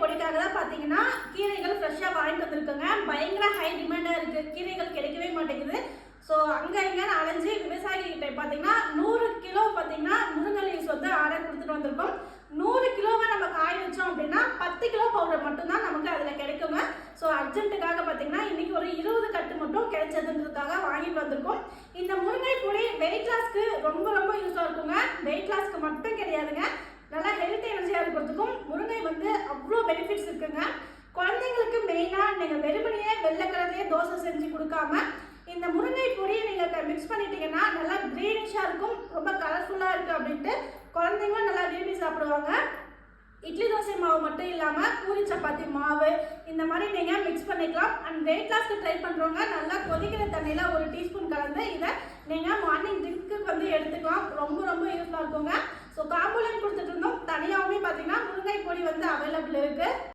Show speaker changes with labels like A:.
A: பொடிக்காக தான் பார்த்தீங்கன்னா கீரைகள் ஃப்ரெஷ்ஷாக வாங்கிட்டு வந்திருக்கோங்க. பயங்கர ஹை டிமாண்டாக இருக்குது, கீரைகள் கிடைக்கவே மாட்டேங்குது. ஸோ அங்கே இங்கேன்னு அலைஞ்சு விவசாயிகிட்ட பார்த்தீங்கன்னா 100 கிலோ பார்த்தீங்கன்னா முருங்கை லீவ்ஸ் வந்து ஆர்டர் கொடுத்துட்டு வந்திருக்கோம். 100 கிலோவை நம்ம காய வச்சோம் அப்படின்னா 10 கிலோ பவுடர் மட்டும்தான் நமக்கு அதில் கிடைக்குங்க. ஸோ அர்ஜென்ட்டுக்காக பார்த்தீங்கன்னா இன்றைக்கி ஒரு 20 கட்டு மட்டும் கிடைச்சதுன்றதுக்காக வாங்கிட்டு வந்திருக்கோம். இந்த முருங்கை பொடி வெயிட் லாஸ்க்கு ரொம்ப ரொம்ப யூஸாக இருக்குங்க. வெயிட் லாஸ்க்கு மட்டும் கிடையாதுங்க, நல்லா ஹெல்த் எனர்ஜியாக இருக்கிறதுக்கும் முருங்கை வந்து அவ்வளோ பெனிஃபிட்ஸ் இருக்குங்க. குழந்தைங்களுக்கு மெயினாக நீங்கள் வெறுமனையே வெள்ளை கலர்லேயே தோசை செஞ்சு கொடுக்காம இந்த முருங்கை பொடியை நீங்கள் மிக்ஸ் பண்ணிட்டீங்கன்னா நல்லா க்ரீனிஷாக இருக்கும், ரொம்ப கலர்ஃபுல்லாக இருக்குது அப்படின்ட்டு குழந்தைங்களும் நல்லா விரும்பி சாப்பிடுவாங்க. இட்லி தோசை மாவு மட்டும் இல்லாமல் பூரி சப்பாத்தி மாவு இந்த மாதிரி நீங்கள் மிக்ஸ் பண்ணிக்கலாம். அண்ட் வெயிட் லாஸ்க்கு ட்ரை பண்ணுறவங்க நல்லா கொதிக்கிற தண்ணியில் 1 டீஸ்பூன் கலந்து இதை நீங்கள் மார்னிங் ட்ரிங்க்கு வந்து எடுத்துக்கலாம். ரொம்ப ரொம்ப யூஸ்ஃபுல்லாக இருக்குங்க. ஸோ காம்போலையும் கொடுத்துட்டு இருந்தோம், தனியாகவுமே பார்த்தீங்கன்னா முருங்கை பொடி வந்து அவைலபிள் இருக்குது.